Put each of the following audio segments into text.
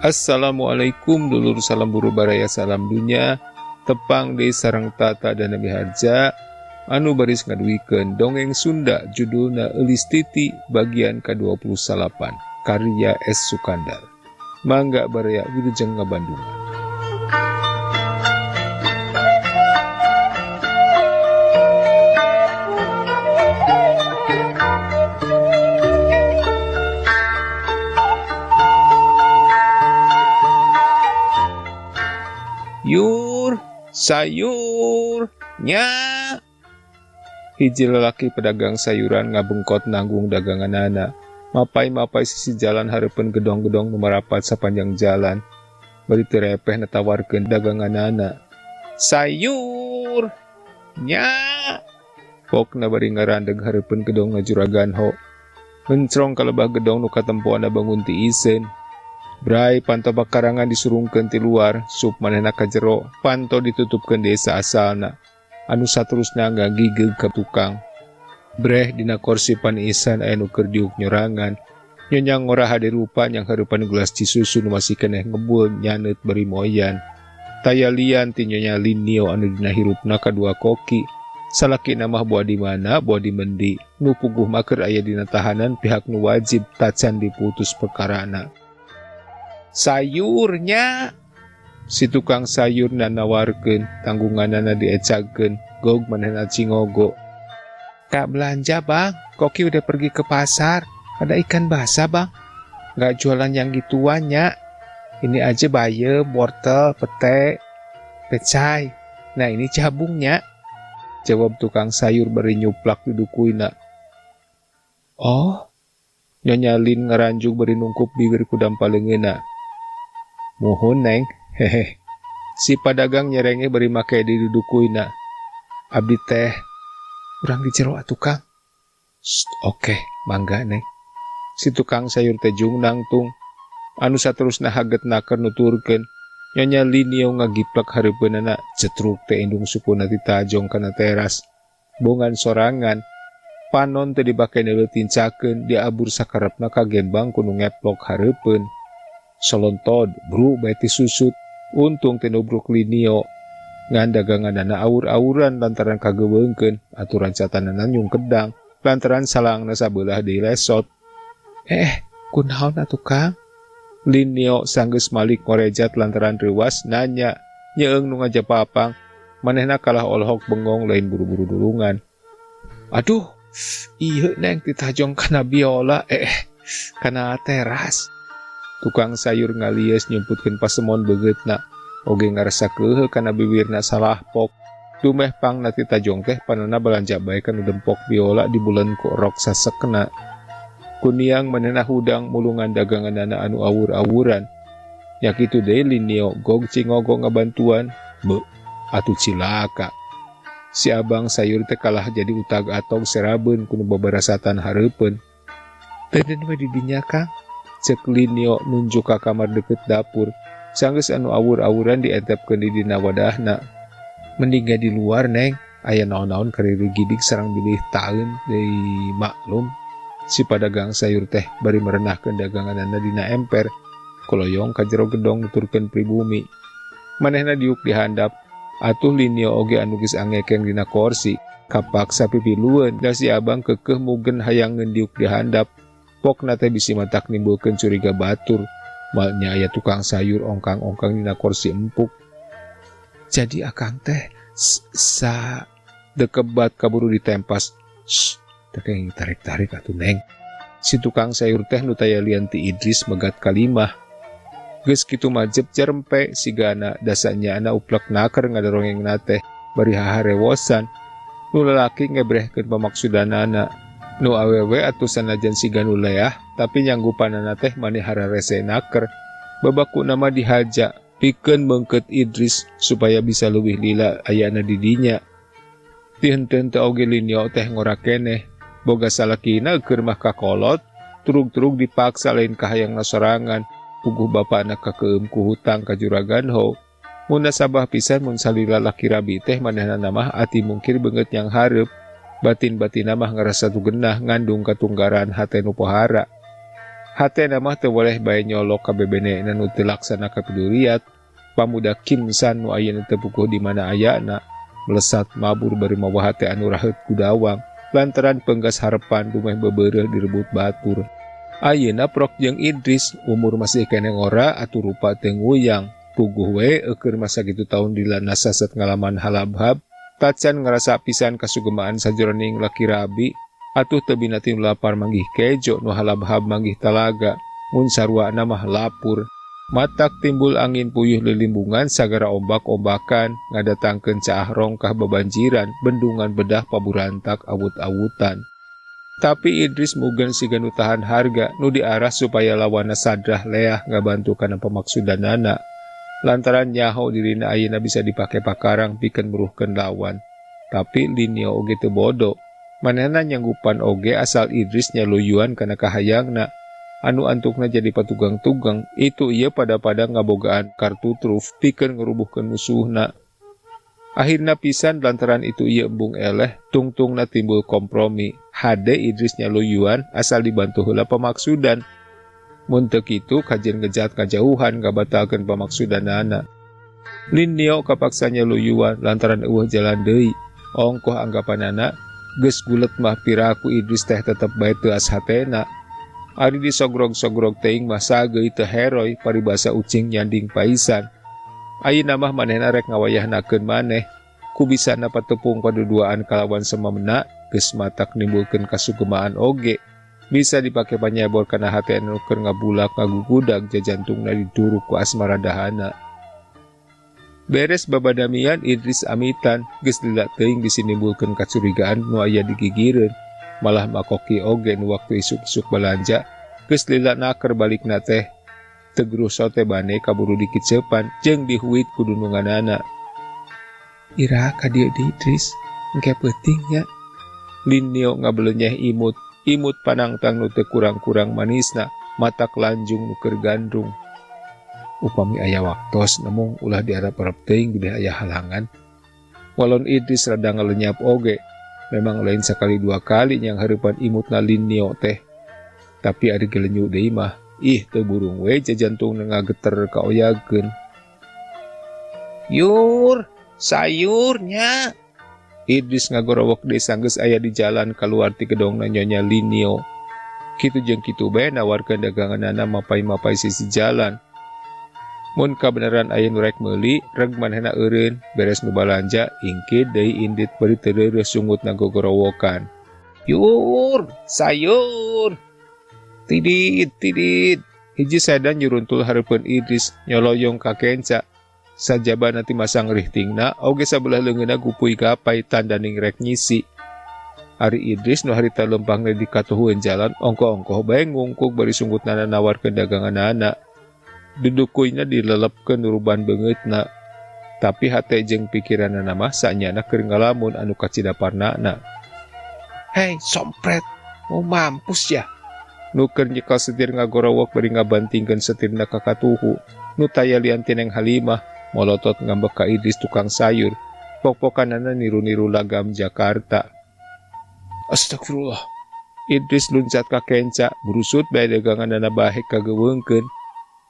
Assalamualaikum dulur salam buru baraya salam dunya tepang di sarang tata dan nabi harja anu baris ngaduikeun dongeng Sunda judulna Eulis Titi bagian ke-28 karya S. Sukandar. Mangga baraya wilujeng ngabandungan. Yur, sayur, nya. Hiji lelaki pedagang sayuran ngabengkot nanggung daganganana. Mapai-mapai sisi jalan hareupeun gedong-gedong nu marapat sapanjang jalan. Bari teu repeh natawarkeun daganganana. Sayur, nya. Pokna bari ngarandeg hareupeun gedong na juragan ho. Mencrong kalebah gedong nu katempoana bangun ti iseun. Brai panto bakarangan disurungkeun ti luar, sup manehna ka jero, panto ditutupkeun desa asalna. Anu saterusna ngagigeg ka tukang. Breh dina kursi paniisan aya nu keur diuk nyorangan. Nyonya ngora hade rupa nyang hareupan gelas cisusu nu masih keneh ngebul nyaneut bari moyan. Taya lian ti Nyonya Linio anu dina hirupna kadua koki. Salakina mah boa di mana, boa di mendi. Nu puguh mah keur aya dina tahanan pihak nu wajib tacan diputus perkarana. Sayurnya, si tukang sayur nawarkeun tanggunganana diecagkeun gog manehna cingogo. Kak belanja bang, koki udah pergi ke pasar, ada ikan basah bang, gak jualan yang gituannya, ini aja bayam, wortel, pete, pecai, nah ini cabungnya, jawab tukang sayur beri nyuplak dudukuina. Oh, Nyonya Lin ngaranjuk beri nungkup bibir kudam palengeuna. Muhun neng, hehe. Si padagang nyerenge beri make di dudukuina. Abdi teh, urang di jero atuh Kang. Oke, mangga neng. Si tukang sayur teh jung nangtung. Anu saterusna hagetna keur nuturkeun. Nyonya Linio ngagiplak hareupeunana cetruk teh indung sukuna ti tajong kana teras. Bongan sorangan. Panon teh dibake neleutincakeun diabur sakarepna ka gembang kudu ngeplok hareupeun. Solontod, bro, baiti susut, untung tenobruk Linio. Ngan daganganana aur-auran lantaran kagebeungkeun, aturan catanana nyung kedang, lantaran salangna sabelah deui lesot. Kunaon atuh Kang? Linio sanggeus malik ngorejat lantaran reuwas nanya, nyeung nu ngajapapang, manehna kalah olhok bengong lain buru-buru dulungan. Aduh, ieu neng ditajong kana biola, kana teras. Tukang sayur ngalias nyumputkeun pasemon begeutna, oge ngarasa keuheuh kana bibirna salah pok. Dumeh pang nati tajong teh panana balanja bae kana dempok biola di bulan ku rok sasekna. Kuniang manehna hudang mulungan daganganana anu awur-awuran. Nya kitu deui Linio gog cingogo ngabantuan, beuh atuh cilaka. Si abang sayur teh kalah jadi utag atog serabeun kudu babarasatan hareupeun. Teudeun we di dinya Kang. Cek Linio nunjuk ka kamar deket dapur, sanggeus anu awur-awuran dientepkeun di dina wadahna. Mending di luar neng, aya naon-naon kariri gidig sareng bilih taeun deui maklum. Si padagang sayur teh bari merenahkeun daganganana dina emper, koloyong ka jero gedong nuturkeun pribumi. Manehna diuk dihandap, atuh Linio oge anu geus angekeng dina kursi, kapaksa pipilueun da si abang kekeh mugen hayang diuk dihandap. Pokna teh bisi matak nimbulkeun curiga batur, malnya aya tukang sayur ongkang-ongkang dina kursi empuk. Jadi akang teh dekebat kaburu ditempas. Tekeng tarik-tarik atuh neng. Si tukang sayur teh nu taya lian ti Idris megat kalimah. Geus kitu majep jerempe sigana dasanya ana uplek naker ngadarongengna teh bari haharewosan. Nu lalaki ngebrehkeun pamaksudanana. Nu awewe atuh sanajan siga nu leah, tapi nyanggupanana teh maneh hararese naker. Babaku nama dihaja, pikeun meungkeut Idris supaya bisa leuwih lila ayana di dinya. Ti henteu teh oge Linio teh ngora keneh, boga salakina keur mah kakolot, turug-turug dipaksa lain kahayang nasorangan, puguh bapana kakeueum ku hutang ka juragan ho. Mun nasabah pisan mun salila laki rabi teh manehna mah ati mungkir beungeut yang hareup. Batin-batina mah ngerasa tugenah ngandung katunggaran hate nu pohara. Hatena mah teu boleh bae nyolok ka bebenena nu teu laksana kapiduriat. Pamuda Kimsan nu ayeuna teu puguh di mana ayana melesat mabur bari mawa hate anu raheut ku dawang lantaran penggas harepan dumeh bebeureuh direbut batur. Ayeuna Prok jeung Idris umur masih keneh ora atuh rupa teu nguyang. Puguh we eukeun masa kitu taun dilana saset ngalaman halabhab. Tacan ngerasa pisan kasugemaan sajroning laki rabi. Atuh teu binati nu lapar manggih kejo nu halabhab manggih talaga. Mun sarwana mah lapur. Matak timbul angin puyuh lilimbungan sagara ombak-ombakan ngadatangkeun caah rongkah bebanjiran bendungan bedah paburantak awut-awutan. Tapi Idris mugen siga nu tahan harga nu diarah supaya lawana sadrah leah ngabantu kana pamaksudanana. Lantaran nyaho dirina ayeuna bisa dipake pakarang pikeun muruhkeun lawan. Tapi Linio oge teu bodo. Manehna nyanggupan oge asal Idris nyaluyuan kana kahayangna. Anu antukna jadi patugang-tugang itu ieu pada-pada ngabogaan kartu truf pikeun ngarubuhkeun musuhna. Akhirna pisan lantaran itu ieu embung eleh tungtungna timbul kompromi. Hade Idris nyaluyuan asal dibantu heula pamaksudan. Mun teu kitu kajen ngejat kajauhan ngabatalkeun pamaksudanana. Linio kapaksa nyaluyuan lantaran eueuh jalan deui. Ongkoh anggapanana geus gulet mah piraku Idris teh tetep bae teu as hatena. Ari disogrog-sogrog teuing mah sageui teu heroy paribasa ucing nyanding paisan. Ayeuna mah manehna rek ngawayahnakeun maneh. Ku bisana patepung paduduaan kalawan samemena geus matak nimbulkeun kasugemaan oge. Bisa dipake panyebor kana hate anu keur ngabulak ngagugudag jajantungna diduruk ku asmara dahana. Beres babadamian Idris amitan geus lila teuing bisi nimbulkeun kacurigaan nu aya di gigireun. Malah makoki oge nu waktu isuk-isuk balanja geus lila naker balikna teh. Tegeruh sote bane kaburu dikiceupan jeung dihuit ku dununganana. Ira ka dieu di Idris, engke peuting nya. Linio ngabelenyeh imut panangtang nu teu kurang-kurang manisna, matak lanjung nu keur gandrung. Upami aya waktos nemung ulah diarep-arep teuing bideh aya halangan. Walon Idris rada ngalenyap oge, memang lain sakali dua kali yang hareupan imutna Linio teh. Tapi ari gelenyu deui mah, ih teu burung we jajantung ngageter kaoyageun. Yur, sayurnya. Idris ngagorowok deui sanggeus aya di jalan kaluar ti gedongna Nyonya Linio. Kitu jeung kitu bae nawarkeun daganganana mapai-mapai sisi jalan. Mun kabeneran aya nu rek meuli, reg manehna eureun beres nu balanja ingkid deui indit bari teu reureuh sungutna gogorowokan. Yur, sayur. Tidit. Hiji sedan nyuruntul hareupeun Idris nyoloyong ka kenca. Sajaba nanti masang rihtingna, oge sabelah leungeunna gupuy gapai tandaning rek nyisi. Ari Idris nu harita lempang di katuhueun jalan, ongko-ongkoh bae ngungkuk bari sungkutna nawarkeun daganganana. Dudukuyna dilelepkeun nuruban beungeutna. Tapi hate jeung pikiranna mah saenyana keur ngalamun anu kacidaparnana. Hei, sompret, mau mampus ya. Nu keur nyekal setir ngagorowok bari ngabantingkeun setirna ka katuhu. Nu taya lian tineng Halimah molotot ngambek ka Idris tukang sayur. Pok-pokanana niru-niru lagam Jakarta. Astagfirullah. Idris luncat ka kenca, berusut bae daganganana bahe kageweungkeun.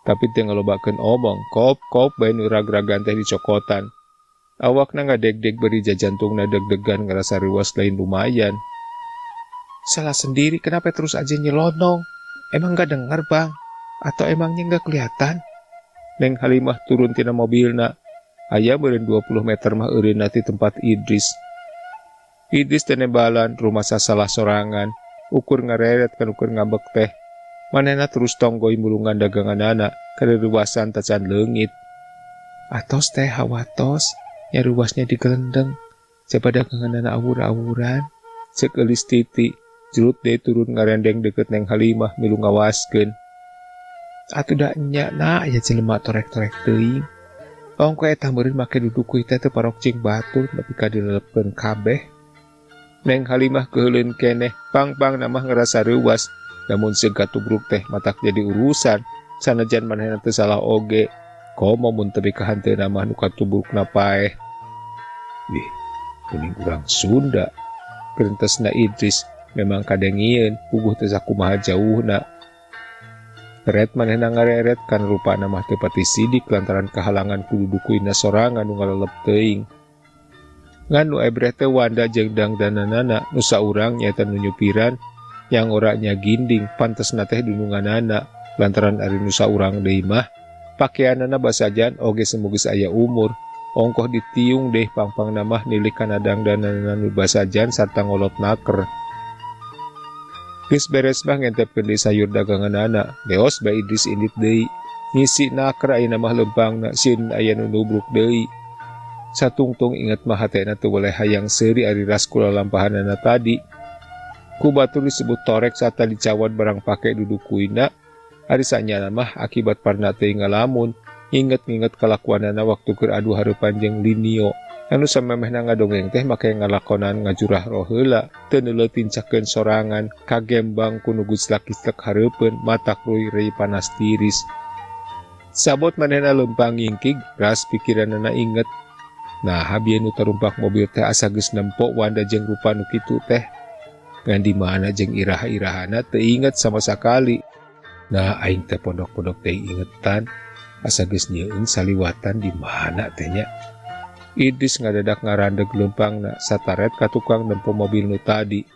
Tapi teu ngalobakeun omong, kop bae nu rag-ragan teh dicokotan. Awakna ngadeg-deg beri jajantungna deg-degan ngerasa riwas lain lumayan. Salah sendiri, kenapa terus aja nyelonong? Emang gak dengar bang? Atau emangnya gak kelihatan? Neng Halimah turun tina mobilna. Aya meureun 20 meter mah eureunna ti tempat Idris. Idris tenembalan rumah sasalah sorangan. Ukur ngareret kan ukur ngambek teh. Manehna terus tonggoy mulungan daganganana kareruwasan tacan leungit. Atos teh hawatos, nyaruwasnya digelendeng. Coba daganganana awur-awuran. Cek eulis titi. Jerut deh turun ngarendeng deket Neng Halimah milu ngawaskeun. Atuh da nya na aya jelema torek-torek teuing. Ongko eta meureun make dudukuy teh teu parok cing batur nepi ka dilelepkeun kabeh. Neng Halimah keuleun keneh, pang-pang namah ngerasa reuwas. Namun sega tubruk teh matak jadi urusan. Sanajan manehna teu salah oge. Komo mun teu kahanteuna mah nu katubrukna paeh. Wih, kuning urang Sunda. Gerentesna Idris memang kadengieun puguh teu sakumaha jauhna. Ret manehna ngareret kan rupana mah teu pati sidik lantaran kahalangan ku dudukuina sorangan nu ngalelep teuing. Ngan nu ebreh teh Wanda jeung dangdananana nu saurang nyaeta nu nyupiran yang orangnya ginding pantesna teh dununganana lantaran ari nu saurang deui mah pakaianana basajan oge semogeus aya umur. Ongkoh ditiung deh pangpang namah nilik kana dangdananana nu basajan sarta ngolot naker. Geus beres mah ngentepkeun deui sayur daganganana, leos Ba Idris indit deui. Ngisi naker ayeuna mah lempangna sieun aya nu nubruk deui. Satungtung inget mah hatena teu boleh hayang seuri ari ras kulalampahanana tadi. Ku batur disebut torek sarta dicawad barang pake dudukuina. Ari sanyana mah akibat parna teuing ngalamun. Inget-inget kelakuanana waktu keur adu hareupan jeung Linio. Anu samemehna ngadongeng teh make ngalakonan ngajurah roh heula, teu neuleutin cakeun sorangan, kagembang ku nu gusrak-gisrak hareupeun, matak rui-rei panas tiris. Sabot manehna lempang ngingkig, ras pikiranana inget. Nah, habieun nu tarumpak mobil teh asa geus nempo Wanda jeung rupa nu kitu teh. Ngan di mana jeung irah-irahana teu inget sama sakali. Nah, aing teh pondok-pondok teh ingetan. Asa geus nyeueung saliwatan di mana teh nya. Idris ngadadak ngarandeg lempangna sataret ka tukang nempo mobil nu tadi.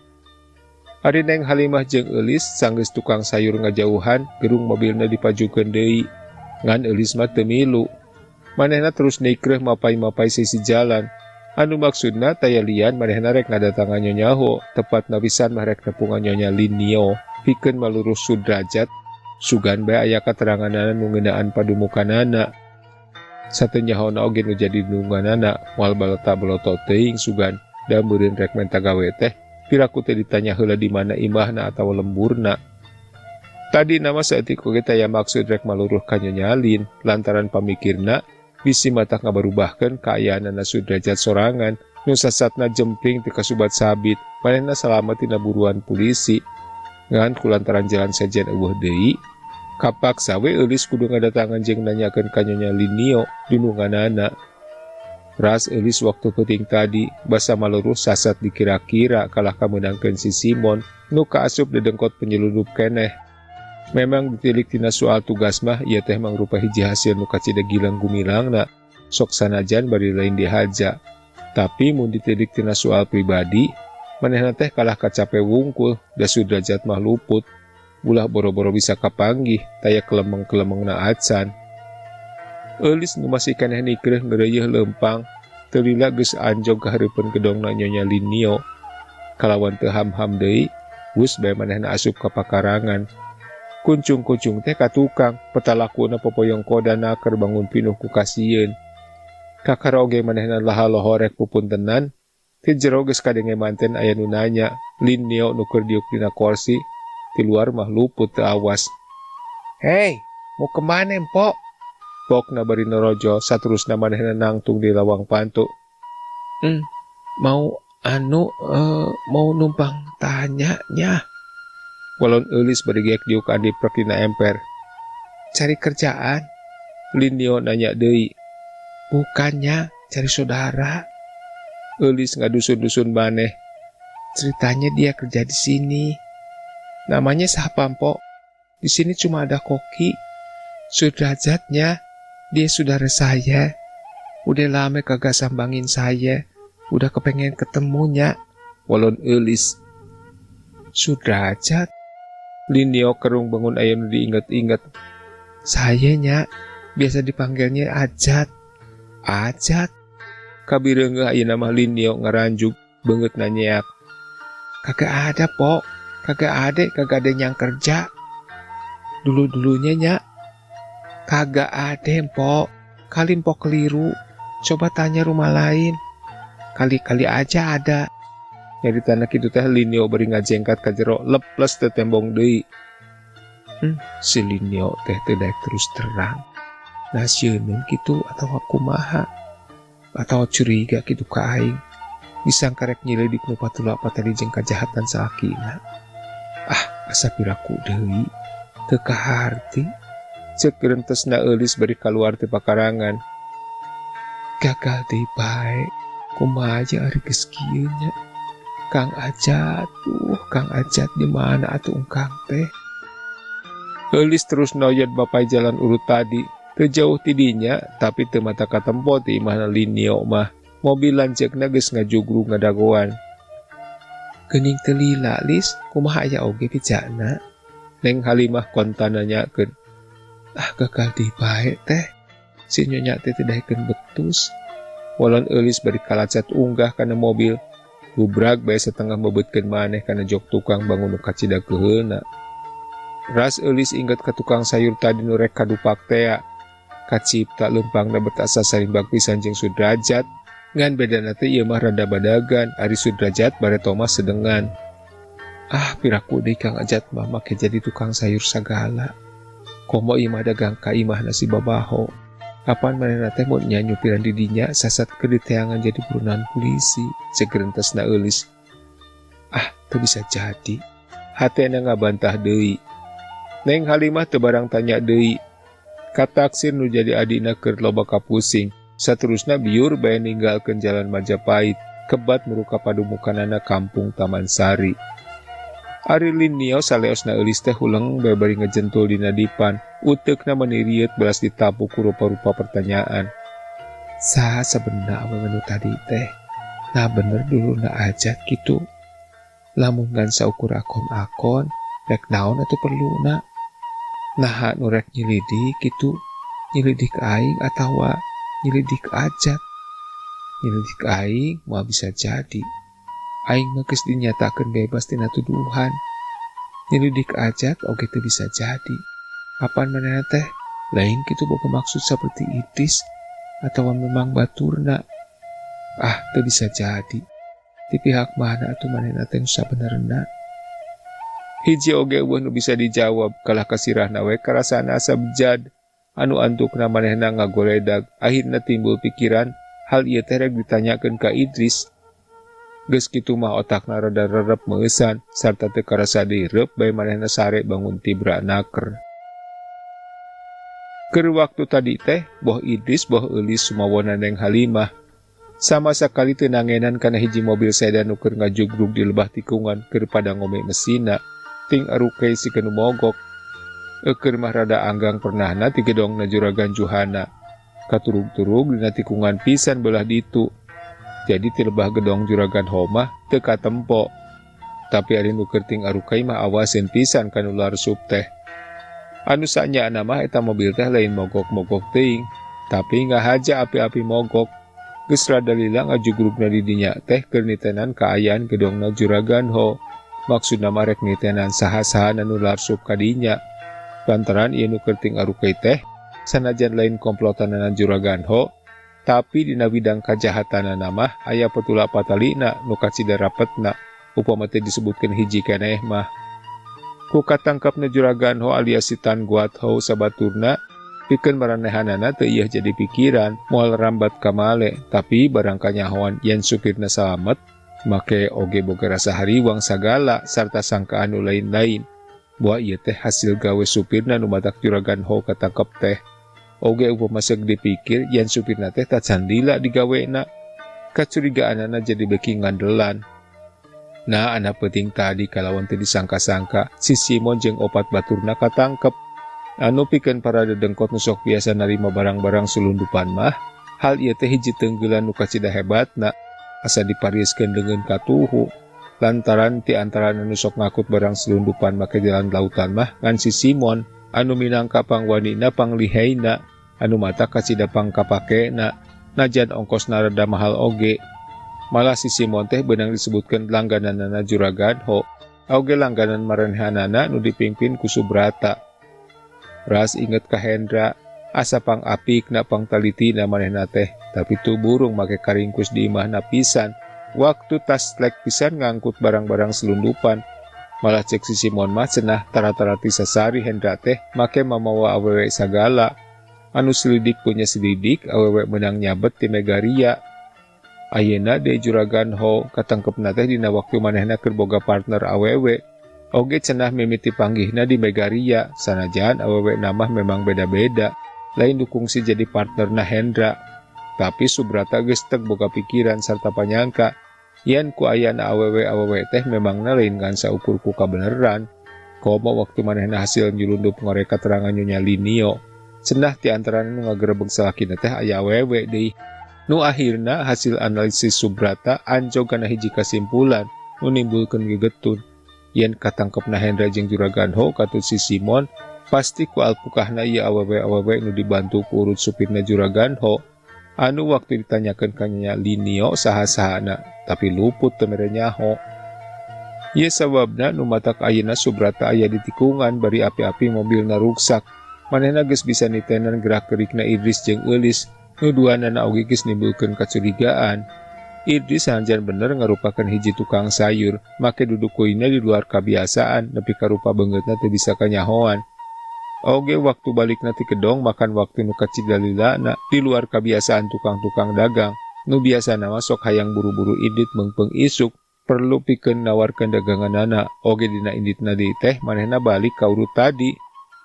Ari Neng Halimah jeung Eulis sanggeus tukang sayur ngajauhan, gerung mobilna dipajukeun deui. Ngan Eulis mah teu milu. Manehna terus neikreuh mapai-mapai sisi jalan. Anu maksudna taya lian manehna rek ngadatangan Nyonya Ho, tepatna pisan mah rek nepungan Nyonya Linio, pikeun malurus Sudrajat. Sugan bae aya kateranganana nu ngeunaan padumukanana. Sateu nyahoana oge nu jadi dununganana, moal balota-balota teuing sugan da meureun rek menta gawe teh, piraku teh ditanya heula di mana imahna atawa lemburna. Tadi nama saeutik oge taya maksud rek maluruh ka Nyonya Lin, lantaran pamikirna bisi matak ngabarubahkeun kaayaanana Sudrajat sorangan, nu sasatna jempling teu kasubat sabit, manehna salamet tina buruan polisi. Ngan kulantaran jalan sejen eueuh deui, kapaksa we Eulis kudu ngadatangan jeung nanyakeun ka Nyonya Linio dununganana. Ras Eulis waktu peuting tadi basa maluruh sasat dikira-kira kalah kameunangkeun si Simon nu kaasup dedengkot penyeludup keneh. Memang ditilik tina soal tugas mah ieu teh mangrupa hiji hasil nu kacida gilang gumilangna, sok sanajan bari lain dihaja. Tapi mun ditilik tina soal pribadi, manehna teh kalah kacape wungkul, da Sudrajat mah luput. Ulah boro-boro bisa kapanggih, taya kelemeng-kelemengna acan. Eulis nu masih keneh nikreuh ngeureuyeun lempang, teu lila geus anjog ka hareupeun gedongna Nyonya Linio. Kalawan teu ham-ham deui, geus bae manehna asup ka pakarangan. Kuncung-kuncung teh ka tukang, petalakuna popoyong koda naker bangun pinuh ku kasieun. Kakara oge manehna laha-loho rek pupuntenan. Ti jero geus kadenge manten aya nu nanya, Linio nu keur diuk dina kursi, ti luar mah luput teu awas. "Hei, mau kemana empok?" Pokna bari norojo, saterusna manehna nangtung di lawang pantu. Mau numpang tanya nya." Walon Eulis bari geek diukan di prek dina emper. "Cari kerjaan?" Linio nanya deui. "Bukannya, cari saudara." Eulis ngadusun-dusun maneh. "Ceritanya dia kerja di sini. Namanya siapa, Mpok? Di sini cuma ada Koki. Sudrajatnya, dia saudara saya. Udah lama kagak sambangin saya. Udah kepengen ketemunya." Walon Eulis. "Sudrajat?" Linio kerung bangun aya nu diinget-inget. "Saya nya, biasa dipanggilnya Ajat." "Ajat?" Kabireungeuh ayeuna mah Linio ngaranjuk beungeut nanyeak. "Kagak ada, Pok. Kagak ada yang kerja. Dulu-dulunya nya." "Kagak ada, Pok. Kali Mpok keliru. Coba tanya rumah lain. Kali-kali aja ada." Nyaritana kitu teh Linio bari ngajengkat ka jero leples teh tembong deui. Si Linio teh teu daek terus terang. Nah sieun kitu atawa kumaha? Atau curiga kitu ka aing. Disangka rek nyelidik nu patula patali jeung kajahatan saakina. Asa piraku deui. Teu kaharti. Ceuk reutesna Eulis bari kaluar ti pakarangan. Gagal deui bae. Kumaha aya ari geus kieu nya. Kang Ajat di mana atuh engkang teh?" Eulis terus noyot bapai jalan urut tadi. Terjauh tidinya, tapi teu mata katempo ti imahna Linio mah. Mobil lanceukna geus ngajugru ngadagoan. Geuning teu lila, Lis, kumaha aya oge bijana? Neng Halimah kontan nanyakeun. Gagal di bae teh. Si nyonya teh daekeun betus. Walon Eulis bari kalacat unggah kana mobil. Gubrak bae setengah bebeutkeun maneh kana jok tukang bangun nu kacida keheuna. Ras Eulis inget ka tukang sayur tadi nu rek kadupak tea. Kacipta lempangna bertasa sarimbang pisan jeung Sudrajat. Ngan bedana teh ieu mah rada badagan, ari Sudrajat bare Thomas sedengan. Piraku deui Kang Ajat mah make jadi tukang sayur sagala. Komo ieu mah dagang ka imahna si Babaho. Kapan manehna teh mun nya nyupiran di dinya sasat keur diteangan jadi buronan polisi, cegerentesna Eulis. Teu bisa jadi. Hatena ngabantah deui. Neng Halimah teu barang tanya deui. Kataksir nu jadi adina keur loba kapusing. Saterusna biur bae ninggalkeun jalan Majapahit, kebat muruka padumukanana kampung Taman Sari. Ari Linio saleosna Eulis teh huleng bae bari ngejentul dina dipan, uteukna meniriet belas ditapu ku rupa-rupa pertanyaan. Saha sabenerna menu tadi teh? Nah bener dulu na Ajat kitu. Lamun ngan saukur akon-akon, rek naon atuh perluna? Nah nu rek nyelidik kitu, nyelidik aing atawa nyelidik Ajat. Nyelidik aing moal bisa jadi. Aing mah geus dinyatakeun bebas tina tuduhan. Nyelidik Ajat oge teu bisa jadi. Apaan manehna teh? Lain kitu boga maksud seperti Idris atawa memang baturna. Teu bisa jadi. Di pihak mana atuh manehna teh nu sabenerna? Hiji oge eueuh nu bisa dijawab kalah kasirahna we karasana asa bejad. Anu antukna manehna ngagoledag, akhirna timbul pikiran hal ieu teh rek ditanyakeun ka Idris. Geus kitu mah otakna rada rerep meusan sarta teu karasa direup bae manehna sare bangun tibra naker. Keur waktu tadi teh boh Idris boh Eulis sumawona Neng Halimah. Sama sakali teu nangenan kana hiji mobil sedan nu keur ngajugrug di lebah tikungan keur pada ngome mesina. Ting arukei si kenu mogok. Keur mah rada anggang pernahna ti gedongna Juragan Juhana. Katurug-turug dina tikungan pisan belah ditu. Jadi ti lebah gedong Juragan Homah teu katempo. Tapi ari nu keur ting arukei mah awaseun pisan kanu larsub teh. Anu sanyana mah eta mobil teh lain mogok-mogok teuing, tapi ngahaja api-api mogok. Geus rada lila ngajugrugna di dinya teh keur nitenan kaayaan gedongna Juragan Ho. Maksudna mah rek nitenan saha-saha anu larsub ka dinya. Lantaran ieu nu keur ting arukei teh sanajan lain komplotanana Juragan Ho, tapi dina bidang kajahatanana mah aya petula patalina nu kacida rapetna, upama teh disebutkeun hiji keneh mah. Ku katangkapna Juragan Ho alias si Tan Guat Ho sabaturna, pikeun maranehanana teu ieu jadi pikiran moal rambat ka male, tapi barang kanyahoan yen supirna salamet, make oge boga rasa hariwang sagala sarta sangkaan nu lain-lain. Buah ieu teh hasil gawe supirna nu matak Juragan Ho katangkep teh. Oge upama seug dipikir yen supirna teh tacan lila digawena, kacurigaanana jadi beki ngandelan. Nah, anak penting tadi kalawan teu disangka-sangka si Simon jeung opat baturna katangkep. Anu pikeun para dedengkot nu sok biasa narima barang-barang sulundupan mah, hal ieu teh hiji teunggelan nu kacida hebatna, asa diparieskeun deungeun katuhu. Lantaran ti antara anu sok ngakut barang selundupan make jalan lautan mah ngan si Simon, anu minangka pangwanina panglihaina, anu mata kacida pangkapakena, najan ongkosna rada mahal oge. Malah si Simon teh beunang disebutkeun langgananana Juragan Ho, oge langganan marenehanana nu dipimpin ku Subrata. Ras inget ka Hendra, asa pangapikna pangtalitina manehna teh, tapi tu burung make karingkus di imahna pisan. Waktu tas lek pisan ngangkut barang-barang selundupan. Malah cek si Simon mah cenah tara-tara ti sasari Hendra teh make mamawa awewe sagala. Anu selidik punya selidik, awewe menang nyabet ti Megaria. Ayeuna de Juragan Ho katangkepna teh dina waktu manehna keur boga partner awewe. Oge cenah mimiti panggihna di Megaria, sanajan awewe namah memang beda-beda. Lain dukung si jadi partnerna Hendra. Tapi Subrata geus teu boga pikiran sarta panyangka yen ku ayana awewe teh memangna lain ngan saukur ku kabeneran. Komo waktu manehna hasil nyelundup ngoreka terangan Nyonya Linio. Cenah ti antarana nu ngagerebeg salakina teh aya awewe deui. Nu akhirna hasil analisis Subrata anjog kana hiji kasimpulan nu nimbulkeun gegetun. Yen katangkepna Hendra jeung Juragan Ho katut si Simon, pasti ku alpukahna ieu awewe-awewe nu dibantu ku urut supirna Juragan Ho. Anu waktu ditanyakeun ka Nyonya Linio saha-sahana, tapi luput teu mere nyaho. Ieu sababna nu matak ayeuna Subrata aya di tikungan bari api-api mobilna ruksak. Manehna geus bisa nitenan gerak-gerikna Idris jeung Eulis, nu duanana oge geus nimbulkeun kacurigaan. Idris hanjan bener ngarupakeun hiji tukang sayur, make duduk kuina di luar kabiasaan, nepi ka rupa beungeutna teu bisa kanyahoan. Oge waktu balikna ti kedong makan waktu nu kacidalilana di luar kabiasaan tukang-tukang dagang, nu biasana mah sok hayang buru-buru idit meungpeung isuk, perlu pikeun nawarkeun daganganana. Oge dina inditna deui teh manehna balik ka urut tadi.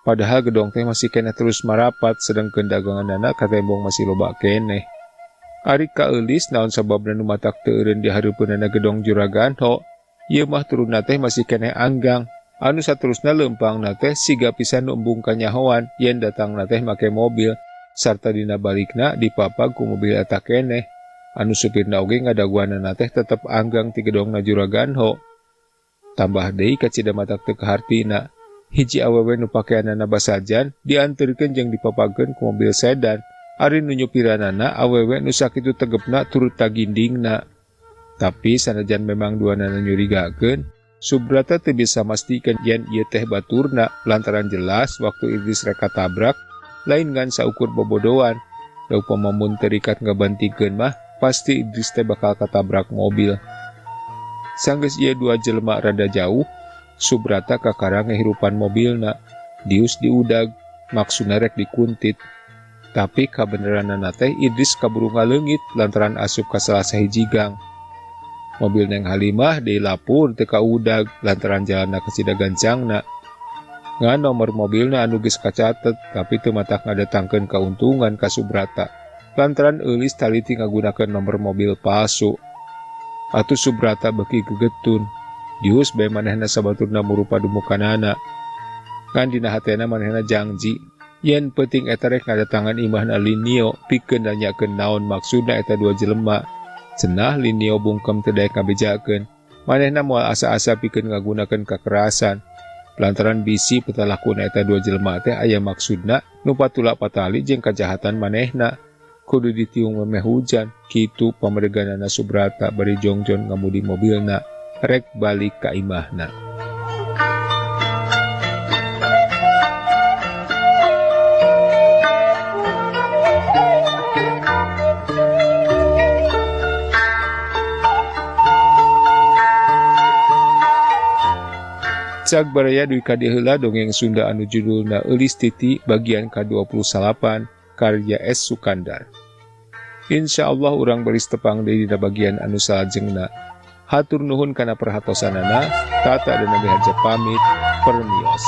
Padahal gedong teh masih kena terus marapat, sedangkeun daganganana ka tembong masih loba keneh. Ari ka Eulis naon sababna nu matak teu eureun di hareupeunana gedong Juragan Ho, ieu mah turunna teh masih keneh anggang. Anu saterusna leumpangna teh siga pisan nu embung kanyahoan yen datangna teh make mobil, sarta dina balikna dipapag ku mobil eta keneh. Anu supirna oge ngadaguanana teh tetep anggang ti gedongna Juragan Ho. Tambah deui kacida matak teu kahartina, hiji awewe nu pakeanana basajan dianterkeun jeung dipapagkeun ku mobil sedan. Ari nu nyupiranana awewe nu sakitu tegepna turut tagindingna. Tapi sanajan memang duanana nyurigakeun, Subrata teu bisa mastikeun yen ieu teh baturna lantaran jelas waktu Idris rek katabrak lain ngan saukur bobodoan. Da upama mun terikat ngabantikeun mah pasti Idris teh bakal katabrak mobil. Sanggeus ieu dua jelema rada jauh, Subrata kakarang ngehirupan mobilna. Dius diudag, maksudna rek dikuntit. Tapi kabeneranana teh Idris kaburu ngaleungit lantaran asup ka salah sahiji gang. Mobil Neng Halimah deui lapur teu kaudag lantaran jalanna kacida gancangna. Ngan nomor mobilna anu geus kacatet tapi teu matak ngadatangkeun kauntungan ka Subrata. Lantaran Eulis taliti ngagunakeun nomor mobil palsu. Atuh Subrata beuki gegetun. Dius bae manehna sabaturna murupa dumukanana. Ngan dina hatena manehna janji yen penting eta rek ngadatangan imahna Linio pikeun nanyakeun naon maksudna eta dua jelema. Cenah Linio bungkem teu daek ngabejakeun. Manehna moal asa-asa pikeun ngagunakeun kakerasan. Lantaran bisi petalakuna eta dua jelema teh aya maksudna nu patula patali jeung kajahatan manehna. Kudu ditiung memeh hujan, kitu pamadeganana Subrata bari jongjon ngamudi mobilna rek balik ka imahna. Cag baraya duwi ka dieu heula dongeng Sunda anu judulna Eulis Titi bagian ka-28 karya S. Sukandar. Insyaallah urang beuris tepang deui dina bagian anu salajengna. Hatur nuhun kana perhatosanana, tata dan nabi haja pamit, permios.